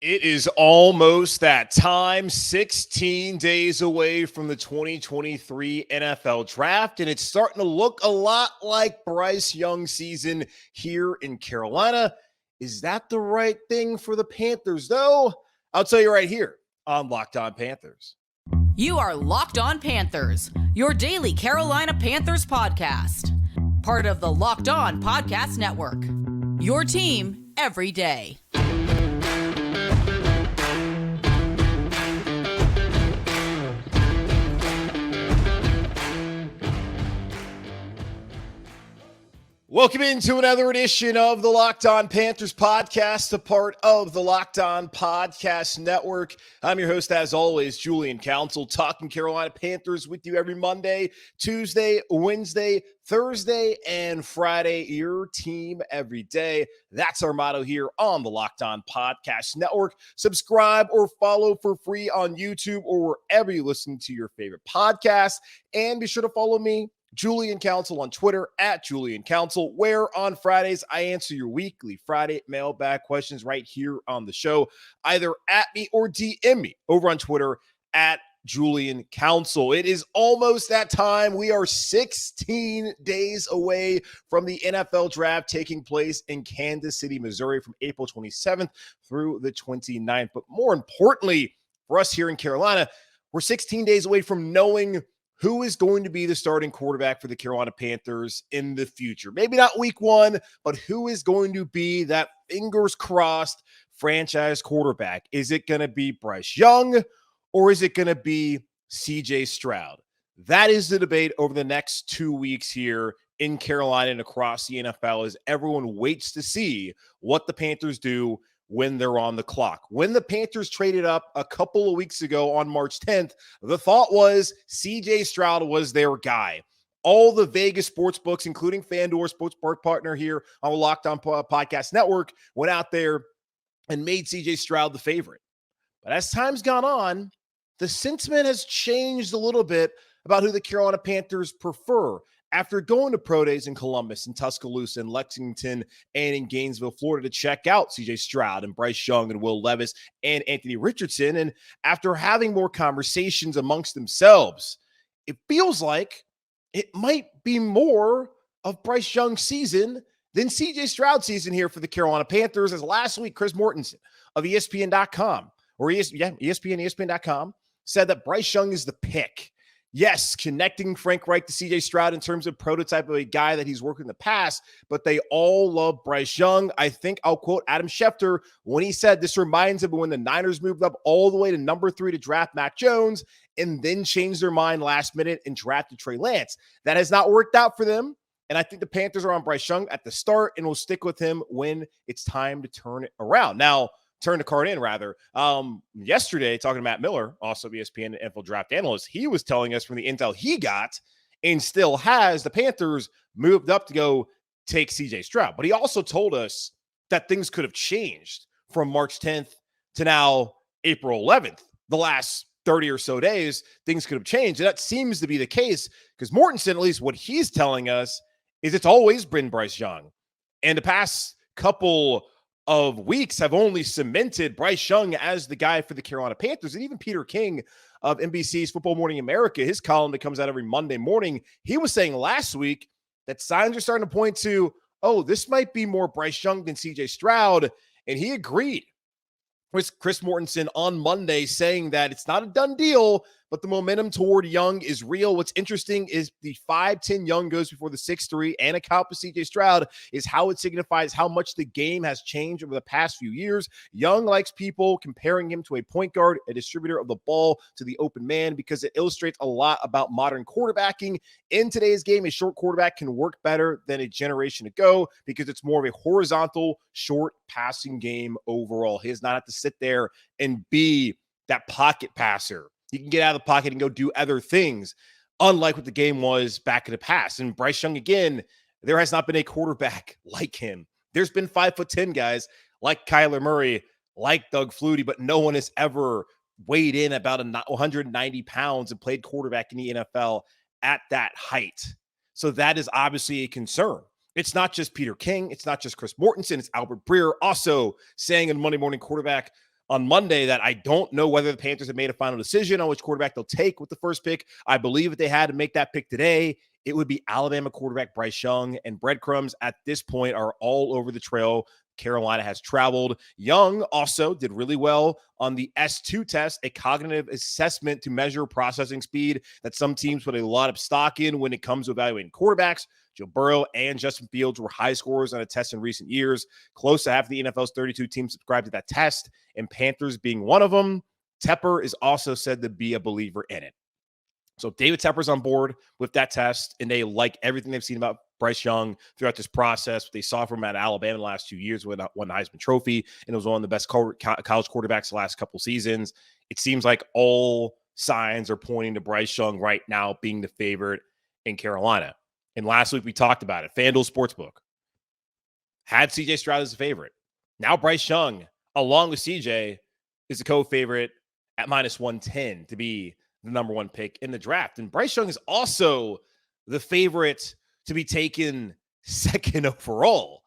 It is almost that time, 16 days away from the 2023 NFL Draft, and it's starting to look a lot like Bryce Young season here in Carolina. Is that the right thing for the Panthers, though? I'll tell you right here on Locked On Panthers. You are Locked On Panthers, your daily Carolina Panthers podcast. Part of the Locked On Podcast Network, your team every day. Welcome into another edition of the Locked On Panthers podcast, a part of the Locked On Podcast Network. I'm your host, as always, Julian Council, talking Carolina Panthers with you every Monday, Tuesday, Wednesday, Thursday, and Friday. Your team every day. That's our motto here on the Locked On Podcast Network. Subscribe or follow for free on YouTube or wherever you listen to your favorite podcast. And be sure to follow me, Julian Council, on Twitter at Julian Council, where on Fridays I answer your weekly Friday mailbag questions right here on the show. Either at me or DM me over on Twitter at Julian Council. It is almost that time. We are 16 days away from the NFL Draft taking place in Kansas City, Missouri from April 27th through the 29th. But more importantly, for us here in Carolina, we're 16 days away from knowing who is going to be the starting quarterback for the Carolina Panthers in the future. Maybe not week one, but who is going to be that fingers crossed franchise quarterback? Is it going to be Bryce Young or is it going to be CJ Stroud? That is the debate over the next 2 weeks here in Carolina and across the NFL as everyone waits to see what the Panthers do when they're on the clock. When the Panthers traded up a couple of weeks ago on March 10th, the thought was CJ Stroud was their guy. All the Vegas sports books, including FanDuel, sports partner here on the Locked On Podcast Network, went out there and made CJ Stroud the favorite. But as time's gone on, the sentiment has changed a little bit about who the Carolina Panthers prefer. After going to pro days in Columbus and Tuscaloosa and Lexington and in Gainesville, Florida to check out CJ Stroud and Bryce Young and Will Levis and Anthony Richardson, and after having more conversations amongst themselves, it feels like it might be more of Bryce Young's season than CJ Stroud's season here for the Carolina Panthers, as last week Chris Mortensen of ESPN.com, or ESPN.com, said that Bryce Young is the pick. Yes, connecting Frank Reich to CJ Stroud in terms of prototype of a guy that he's worked in the past, but they all love Bryce Young. I think I'll quote Adam Schefter when he said this reminds him of when the Niners moved up all the way to number 3 to draft Mac Jones and then changed their mind last minute and drafted Trey Lance. That has not worked out for them, and I think the Panthers are on Bryce Young at the start and will stick with him when it's time to turn it around. Now, turn the card in, rather. Yesterday, talking to Matt Miller, also ESPN and NFL draft analyst, he was telling us from the intel he got and still has, the Panthers moved up to go take CJ Stroud. But he also told us that things could have changed from March 10th to now April 11th. The last 30 or so days, things could have changed. And that seems to be the case because Mortensen, at least what he's telling us, is it's always been Bryce Young. And the past couple of weeks have only cemented Bryce Young as the guy for the Carolina Panthers. And even Peter King of NBC's Football Morning America, his column that comes out every Monday morning, he was saying last week that signs are starting to point to, oh, this might be more Bryce Young than CJ Stroud. And he agreed with Chris Mortensen on Monday, saying that it's not a done deal, but the momentum toward Young is real. What's interesting is the 5'10 Young goes before the 6'3 and a count with CJ Stroud is how it signifies how much the game has changed over the past few years. Young likes people comparing him to a point guard, a distributor of the ball to the open man, because it illustrates a lot about modern quarterbacking. In today's game, a short quarterback can work better than a generation ago because it's more of a horizontal, short passing game overall. He does not have to sit there and be that pocket passer. He can get out of the pocket and go do other things, unlike what the game was back in the past. And Bryce Young, again, there has not been a quarterback like him. There's been 5'10" guys like Kyler Murray, like Doug Flutie, but no one has ever weighed in about 190 pounds and played quarterback in the NFL at that height. So that is obviously a concern. It's not just Peter King. It's not just Chris Mortensen. It's Albert Breer also saying in Monday Morning Quarterback, on Monday that I don't know whether the Panthers have made a final decision on which quarterback they'll take with the first pick. I believe if they had to make that pick today, it would be Alabama quarterback Bryce Young, and breadcrumbs at this point are all over the trail. Carolina has traveled. Young also did really well on the S2 test, a cognitive assessment to measure processing speed that some teams put a lot of stock in when it comes to evaluating quarterbacks. Joe Burrow and Justin Fields were high scorers on a test in recent years. Close to half of the NFL's 32 teams subscribed to that test, and Panthers being one of them. Tepper is also said to be a believer in it. So David Tepper's on board with that test, and they like everything they've seen about Bryce Young throughout this process. What they saw from him at Alabama in the last 2 years when won the Heisman Trophy, and it was one of the best college quarterbacks the last couple seasons. It seems like all signs are pointing to Bryce Young right now being the favorite in Carolina. And last week we talked about it. FanDuel Sportsbook had CJ Stroud as a favorite. Now Bryce Young, along with CJ, is a co-favorite at -110 to be the number one pick in the draft. And Bryce Young is also the favorite to be taken second overall.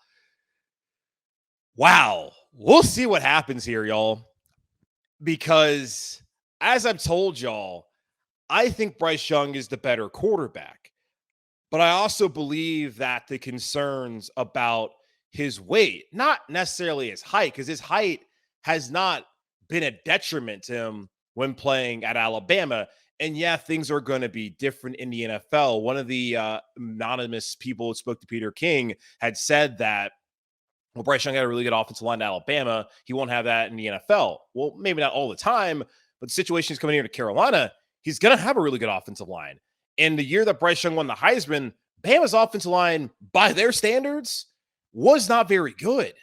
Wow. We'll see what happens here, y'all. Because as I've told y'all, I think Bryce Young is the better quarterback. But I also believe that the concerns about his weight, not necessarily his height, because his height has not been a detriment to him when playing at Alabama. And yeah, things are going to be different in the NFL. One of the anonymous people who spoke to Peter King had said that, well, Bryce Young had a really good offensive line in Alabama. He won't have that in the NFL. Well, maybe not all the time, but the situation is coming here to Carolina. He's going to have a really good offensive line. And the year that Bryce Young won the Heisman, Bama's offensive line, by their standards, was not very good.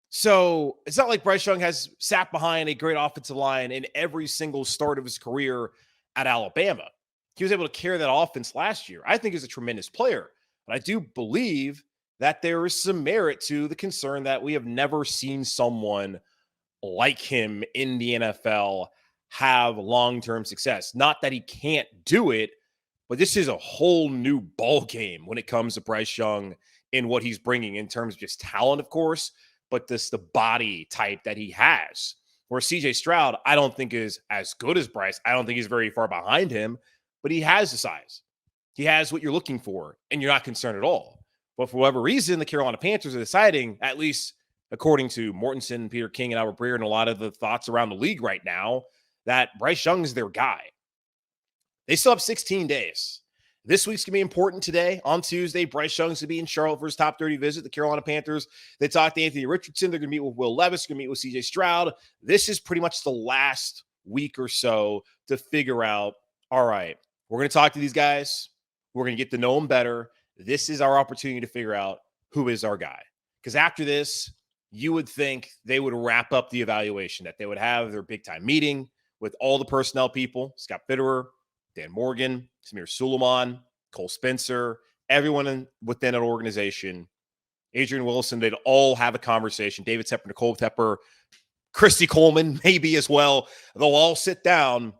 So it's not like Bryce Young has sat behind a great offensive line in every single start of his career at Alabama. He was able to carry that offense last year. I think he's a tremendous player, but I do believe that there is some merit to the concern that we have never seen someone like him in the NFL have long-term success. Not that he can't do it, but this is a whole new ball game when it comes to Bryce Young and what he's bringing in terms of just talent, of course, but the body type that he has. Where CJ Stroud, I don't think is as good as Bryce. I don't think he's very far behind him, but he has the size. He has what you're looking for, and you're not concerned at all. But for whatever reason, the Carolina Panthers are deciding, at least according to Mortensen, Peter King, and Albert Breer, and a lot of the thoughts around the league right now, that Bryce Young is their guy. They still have 16 days. This week's going to be important today. On Tuesday, Bryce Young's going to be in Charlotte for his top 30 visit. The Carolina Panthers, they talked to Anthony Richardson. They're going to meet with Will Levis. They're going to meet with CJ Stroud. This is pretty much the last week or so to figure out, all right, we're going to talk to these guys. We're going to get to know them better. This is our opportunity to figure out who is our guy. Because after this, you would think they would wrap up the evaluation, that they would have their big-time meeting with all the personnel people, Scott Fitterer, Dan Morgan, Samir Suleiman, Cole Spencer, everyone within an organization, Adrian Wilson, they'd all have a conversation. David Tepper, Nicole Tepper, Christy Coleman, maybe as well. They'll all sit down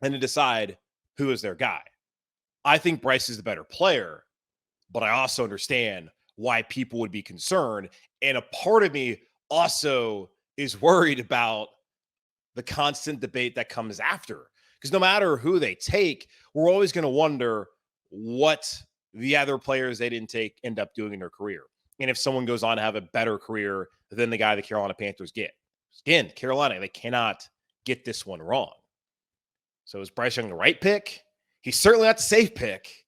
and then decide who is their guy. I think Bryce is the better player, but I also understand why people would be concerned. And a part of me also is worried about the constant debate that comes after. Because no matter who they take, we're always going to wonder what the other players they didn't take end up doing in their career. And if someone goes on to have a better career than the guy the Carolina Panthers get. Again, Carolina, they cannot get this one wrong. So is Bryce Young the right pick? He's certainly not the safe pick.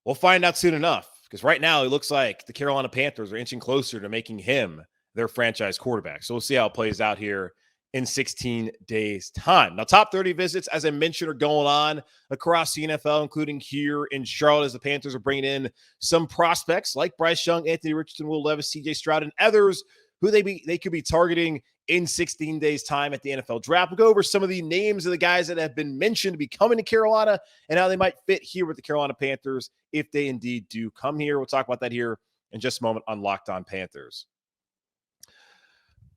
We'll find out soon enough. Because right now, it looks like the Carolina Panthers are inching closer to making him their franchise quarterback. So we'll see how it plays out here in 16 days' time. Now, top 30 visits, as I mentioned, are going on across the NFL, including here in Charlotte, as the Panthers are bringing in some prospects like Bryce Young, Anthony Richardson, Will Levis, CJ Stroud, and others who they could be targeting in 16 days' time at the NFL Draft. We'll go over some of the names of the guys that have been mentioned to be coming to Carolina and how they might fit here with the Carolina Panthers if they indeed do come here. We'll talk about that here in just a moment on Locked On Panthers.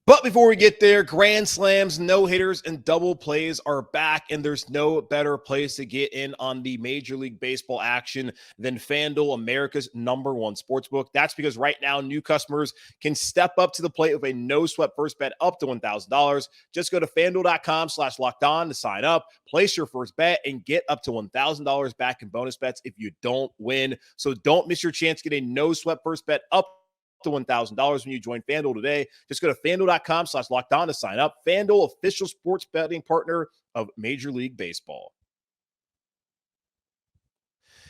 But before we get there, grand slams, no-hitters, and double plays are back, and there's no better place to get in on the Major League Baseball action than FanDuel, America's #1 sportsbook. That's because right now, new customers can step up to the plate with a no-sweat first bet up to $1,000. Just go to FanDuel.com/lockedon to sign up, place your first bet, and get up to $1,000 back in bonus bets if you don't win. So don't miss your chance to get a no-sweat first bet up to $1,000 when you join FanDuel today. Just go to FanDuel.com/lockedon to sign up. FanDuel, official sports betting partner of Major League Baseball.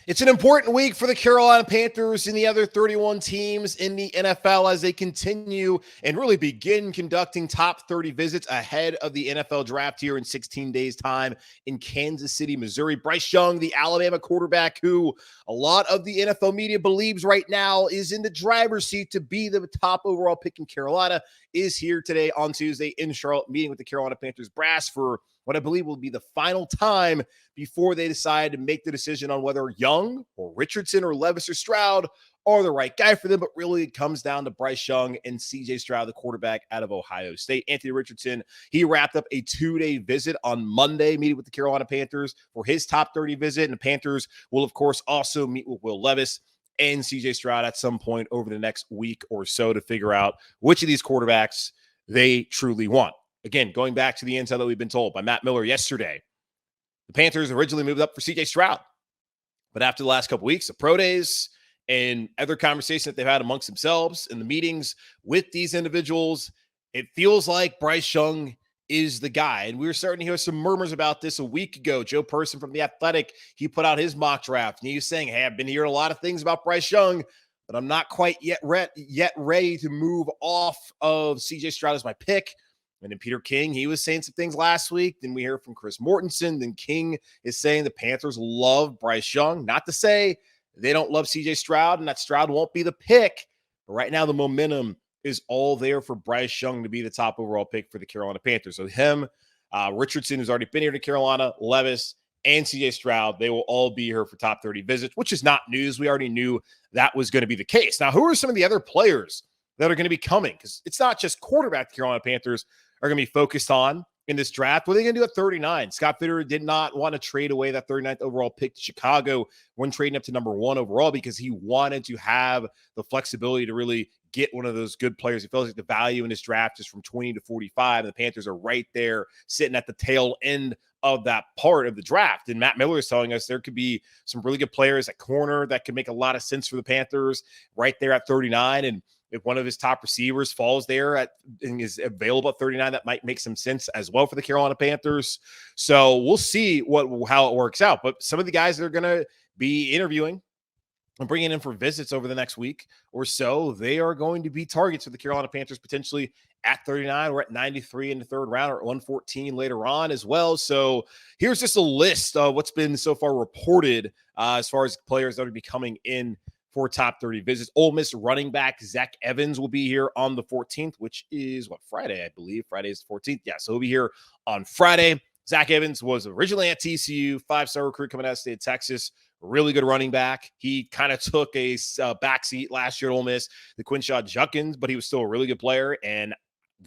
It's an important week for the Carolina Panthers and the other 31 teams in the NFL as they continue and really begin conducting top 30 visits ahead of the NFL draft here in 16 days' time in Kansas City, Missouri. Bryce Young, the Alabama quarterback, who a lot of the NFL media believes right now is in the driver's seat to be the top overall pick in Carolina, is here today on Tuesday in Charlotte, meeting with the Carolina Panthers brass for what I believe will be the final time before they decide to make the decision on whether Young or Richardson or Levis or Stroud are the right guy for them. But really, it comes down to Bryce Young and CJ Stroud, the quarterback out of Ohio State. Anthony Richardson, he wrapped up a 2-day visit on Monday, meeting with the Carolina Panthers for his top 30 visit. And the Panthers will, of course, also meet with Will Levis and CJ Stroud at some point over the next week or so to figure out which of these quarterbacks they truly want. Again, going back to the intel that we've been told by Matt Miller yesterday, the Panthers originally moved up for CJ Stroud. But after the last couple weeks of pro days and other conversations that they've had amongst themselves in the meetings with these individuals, it feels like Bryce Young is the guy. And we were starting to hear some murmurs about this a week ago. Joe Person from The Athletic, he put out his mock draft, and he was saying, hey, I've been hearing a lot of things about Bryce Young, but I'm not quite yet ready to move off of CJ Stroud as my pick. And then Peter King, he was saying some things last week. Then we hear from Chris Mortensen. Then King is saying the Panthers love Bryce Young. Not to say they don't love CJ Stroud and that Stroud won't be the pick. But right now, the momentum is all there for Bryce Young to be the top overall pick for the Carolina Panthers. So him, Richardson, who's already been here to Carolina, Levis, and CJ Stroud, they will all be here for top 30 visits, which is not news. We already knew that was going to be the case. Now, who are some of the other players that are going to be coming? Because it's not just quarterback the Carolina Panthers are going to be focused on in this draft. What are they going to do at 39? Scott Fitter did not want to trade away that 39th overall pick to Chicago when trading up to #1 overall because he wanted to have the flexibility to really get one of those good players. He feels like the value in this draft is from 20 to 45, and the Panthers are right there sitting at the tail end of that part of the draft. And Matt Miller is telling us there could be some really good players at corner that could make a lot of sense for the Panthers right there at 39. And if one of his top receivers falls there and is available at 39, that might make some sense as well for the Carolina Panthers. So we'll see how it works out. But some of the guys that are going to be interviewing and bringing in for visits over the next week or so, they are going to be targets for the Carolina Panthers potentially at 39. We're at 93 in the third round, or at 114 later on as well. So here's just a list of what's been so far reported as far as players that are be coming in for top 30 visits. Ole Miss running back Zach Evans will be here on the 14th, which is Friday, I believe. Friday is the 14th. Yeah, so he'll be here on Friday. Zach Evans was originally at TCU, 5-star recruit coming out of the state of Texas. Really good running back. He kind of took a backseat last year at Ole Miss, the Quinshaw Judkins, but he was still a really good player and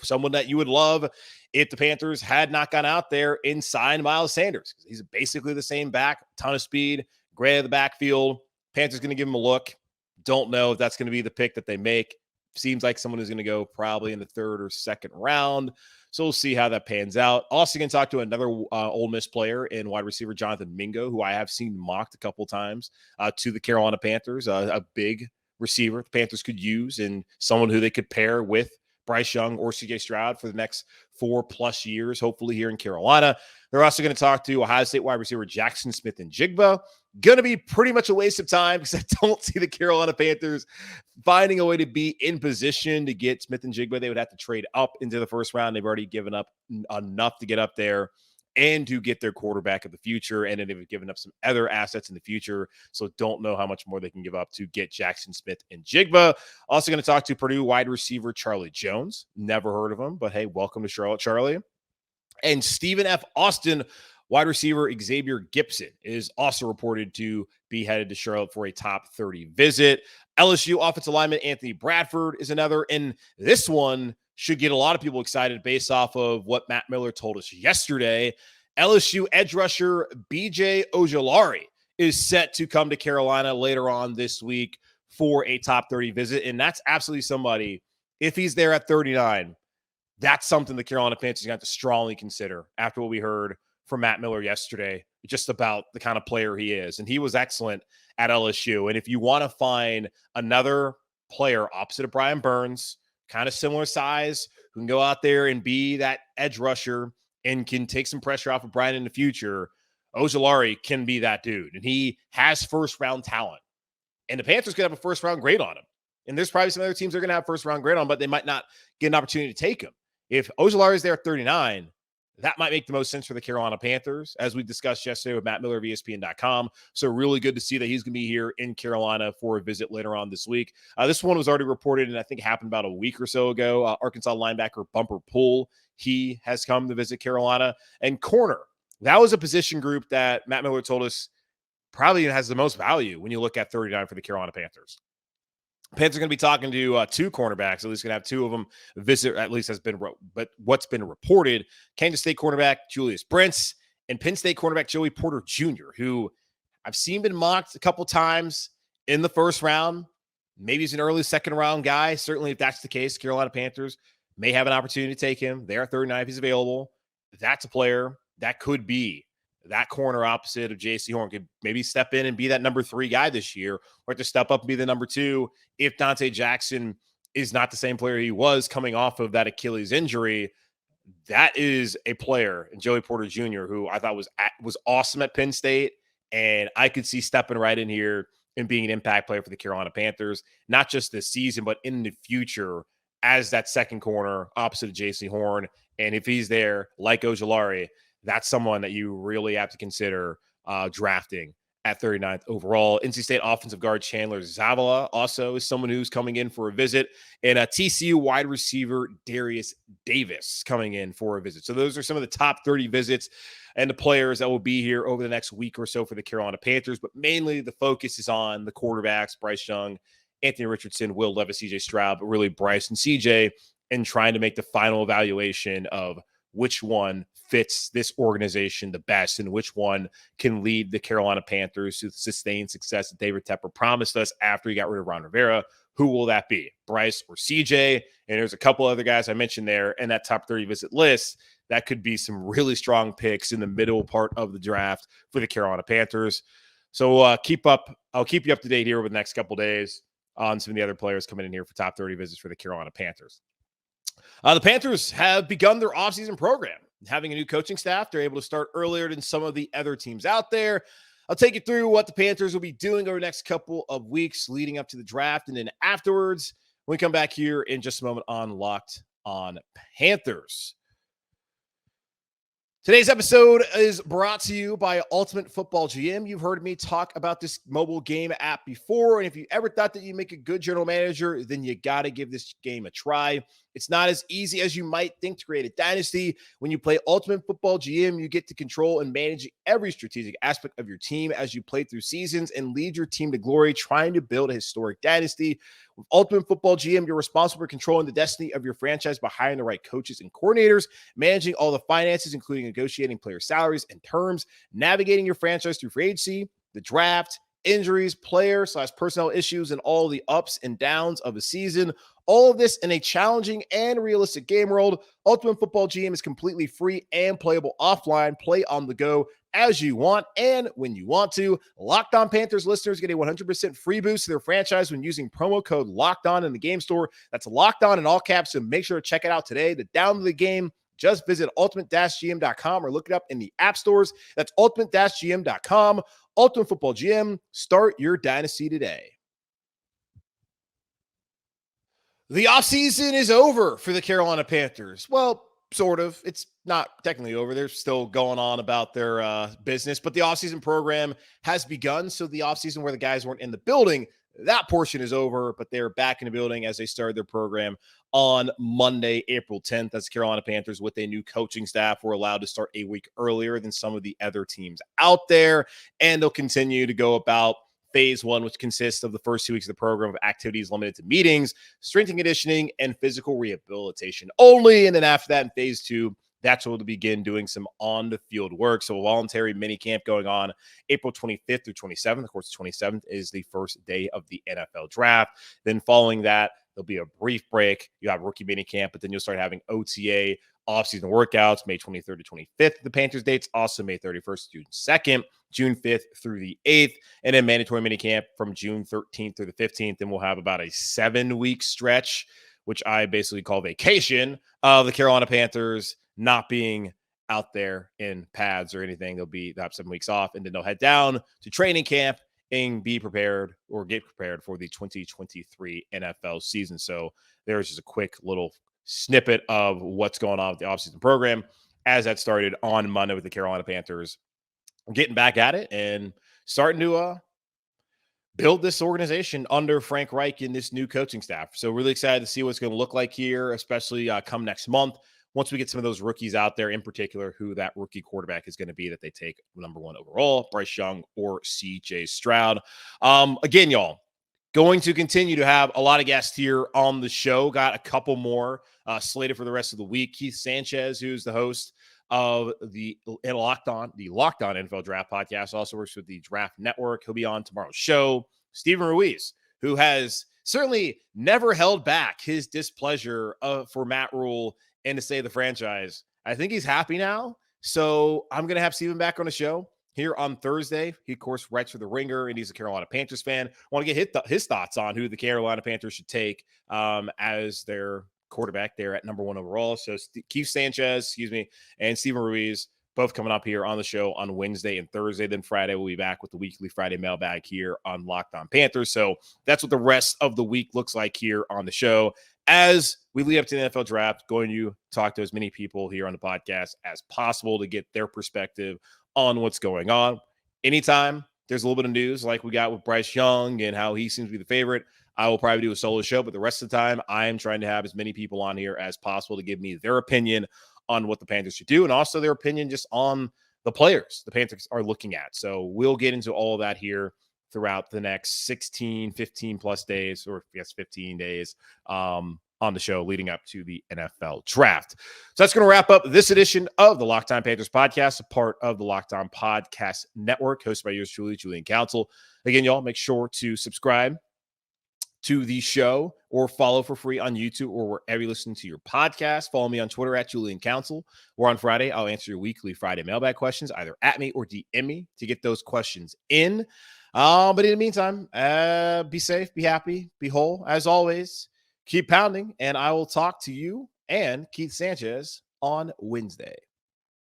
someone that you would love if the Panthers had not gone out there and signed Miles Sanders. He's basically the same back, ton of speed, great at the backfield. Panthers going to give him a look. Don't know if that's going to be the pick that they make. Seems like someone who's going to go probably in the third or second round. So we'll see how that pans out. Also going to talk to another Ole Miss player in wide receiver Jonathan Mingo, who I have seen mocked a couple times to the Carolina Panthers, a big receiver the Panthers could use and someone who they could pair with Bryce Young or CJ Stroud for the next 4+ years, hopefully here in Carolina. They're also going to talk to Ohio State wide receiver Jackson Smith-Njigba. Going to be pretty much a waste of time because I don't see the Carolina Panthers finding a way to be in position to get Smith-Njigba. They would have to trade up into the first round. They've already given up enough to get up there and to get their quarterback of the future. And then they've given up some other assets in the future. So don't know how much more they can give up to get Jackson Smith-Njigba. Also going to talk to Purdue wide receiver Charlie Jones. Never heard of him, but hey, welcome to Charlotte, Charlie. And Stephen F. Austin, Wide receiver Xavier Gibson is also reported to be headed to Charlotte for a top 30 visit. LSU offensive lineman Anthony Bradford is another, and this one should get a lot of people excited based off of what Matt Miller told us yesterday. LSU edge rusher BJ Ojulari is set to come to Carolina later on this week for a top 30 visit, and that's absolutely somebody, if he's there at 39, that's something the Carolina Panthers are going to have to strongly consider after what we heard from Matt Miller yesterday, just about the kind of player he is. And he was excellent at LSU. And if you want to find another player opposite of Brian Burns, kind of similar size, who can go out there and be that edge rusher and can take some pressure off of Brian in the future, Ojulari can be that dude. And he has first-round talent. And the Panthers could have a first-round grade on him. And there's probably some other teams that are going to have first-round grade on him, but they might not get an opportunity to take him. If Ojulari is there at 39, that might make the most sense for the Carolina Panthers, as we discussed yesterday with Matt Miller of ESPN.com. So really good to see that he's going to be here in Carolina for a visit later on this week. This one was already reported, and I think it happened about a week or so ago. Arkansas linebacker Bumper Poole, he has come to visit Carolina. And corner, that was a position group that Matt Miller told us probably has the most value when you look at 39 for the Carolina Panthers. Panthers are going to be talking to two cornerbacks. At least going to have two of them visit, at least has been, but what's been reported, Kansas State cornerback Julius Brents and Penn State cornerback Joey Porter Jr., who I've seen been mocked a couple times in the first round. Maybe he's an early second round guy. Certainly, if that's the case, Carolina Panthers may have an opportunity to take him. They're 39 if he's available. That's a player that could be that corner opposite of J.C. Horn, could maybe step in and be that number 3 guy this year, or to step up and be the number 2 if Dante Jackson is not the same player he was coming off of that Achilles injury. That is a player, and Joey Porter Jr., who I thought was awesome at Penn State, and I could see stepping right in here and being an impact player for the Carolina Panthers, not just this season, but in the future as that second corner opposite of J.C. Horn. And if he's there, like Ojulari, that's someone that you really have to consider drafting at 39th overall. NC State offensive guard Chandler Zavala also is someone who's coming in for a visit. And TCU wide receiver Darius Davis coming in for a visit. So those are some of the top 30 visits and the players that will be here over the next week or so for the Carolina Panthers. But mainly the focus is on the quarterbacks, Bryce Young, Anthony Richardson, Will Levis, CJ Stroud, but really Bryce and CJ, and trying to make the final evaluation of which one fits this organization the best and which one can lead the Carolina Panthers to sustain success that David Tepper promised us after he got rid of Ron Rivera. Who will that be, Bryce or CJ? And there's a couple other guys I mentioned there in that top 30 visit list that could be some really strong picks in the middle part of the draft for the Carolina Panthers. So I'll keep you up to date here over the next couple days on some of the other players coming in here for top 30 visits for the Carolina Panthers. The Panthers have begun their offseason program. Having a new coaching staff, they're able to start earlier than some of the other teams out there. I'll take you through what the Panthers will be doing over the next couple of weeks leading up to the draft. And then afterwards, when we come back here in just a moment on Locked on Panthers. Today's episode is brought to you by Ultimate Football GM. You've heard me talk about this mobile game app before, and if you ever thought that you make a good general manager, then you got to give this game a try. It's not as easy as you might think to create a dynasty. When you play Ultimate Football GM, you get to control and manage every strategic aspect of your team as you play through seasons and lead your team to glory, trying to build a historic dynasty. With Ultimate Football GM, you're responsible for controlling the destiny of your franchise by hiring the right coaches and coordinators, managing all the finances, including negotiating player salaries and terms, navigating your franchise through free agency, the draft, injuries, player/personnel issues, and all the ups and downs of a season. All of this in a challenging and realistic game world. Ultimate Football GM is completely free and playable offline. Play on the go as you want and when you want to. Locked On Panthers listeners get a 100% free boost to their franchise when using promo code Locked On in the game store. That's Locked On in all caps, so make sure to check it out today. To download the game, just visit ultimate-gm.com or look it up in the app stores. That's ultimate-gm.com. Ultimate Football GM, start your dynasty today. The offseason is over for the Carolina Panthers. Well, sort of. It's not technically over. They're still going on about their business, but the offseason program has begun. So the offseason where the guys weren't in the building, that portion is over, but they're back in the building as they started their program on Monday, April 10th, as the Carolina Panthers with a new coaching staff were allowed to start a week earlier than some of the other teams out there. And they'll continue to go about phase one, which consists of the first 2 weeks of the program of activities limited to meetings, strength and conditioning, and physical rehabilitation only. And then after that, in phase two, that's when we'll begin doing some on-the-field work. So a voluntary mini camp going on April 25th through 27th. Of course, the 27th is the first day of the NFL draft. Then following that, there'll be a brief break. You have rookie mini camp, but then you'll start having OTA offseason workouts, May 23rd to 25th. The Panthers dates also May 31st to June 2nd, June 5th through the 8th, and then mandatory mini camp from June 13th through the 15th. And we'll have about a 7-week stretch, which I basically call vacation, of the Carolina Panthers not being out there in pads or anything. They'll have 7 weeks off, and then they'll head down to training camp and be prepared or get prepared for the 2023 NFL season. So there's just a quick little snippet of what's going on with the offseason program as that started on Monday with the Carolina Panthers getting back at it and starting to build this organization under Frank Reich and this new coaching staff. So really excited to see what's going to look like here, especially come next month. Once we get some of those rookies out there, in particular, who that rookie quarterback is going to be that they take number 1 overall, Bryce Young or CJ Stroud. Again, y'all, going to continue to have a lot of guests here on the show. Got a couple more slated for the rest of the week. Keith Sanchez, who's the host of the Locked On NFL Draft podcast, also works with the Draft Network. He'll be on tomorrow's show. Steven Ruiz, who has certainly never held back his displeasure for Matt Rule and to save the franchise. I think he's happy now. So I'm going to have Steven back on the show here on Thursday. He, of course, writes for The Ringer, and he's a Carolina Panthers fan. I want to get his thoughts on who the Carolina Panthers should take as their quarterback there at number 1 overall. So Keith Sanchez, and Steven Ruiz, both coming up here on the show on Wednesday and Thursday. Then Friday, we'll be back with the weekly Friday mailbag here on Locked On Panthers. So that's what the rest of the week looks like here on the show. As we lead up to the NFL draft, going to talk to as many people here on the podcast as possible to get their perspective on what's going on. Anytime there's a little bit of news like we got with Bryce Young and how he seems to be the favorite, I will probably do a solo show. But the rest of the time, I am trying to have as many people on here as possible to give me their opinion on what the Panthers should do and also their opinion just on the players the Panthers are looking at. So we'll get into all of that here throughout the next 15 plus days, or I guess 15 days on the show leading up to the NFL draft. So that's going to wrap up this edition of the Locked On Panthers podcast, a part of the Locked On Podcast Network, hosted by yours truly, Julian Council. Again, y'all, make sure to subscribe to the show or follow for free on YouTube or wherever you listen to your podcast. Follow me on Twitter at Julian Council, or on Friday, I'll answer your weekly Friday mailbag questions, either at me or DM me to get those questions in. But in the meantime, be safe, be happy, be whole. As always, keep pounding, and I will talk to you and Keith Sanchez on Wednesday.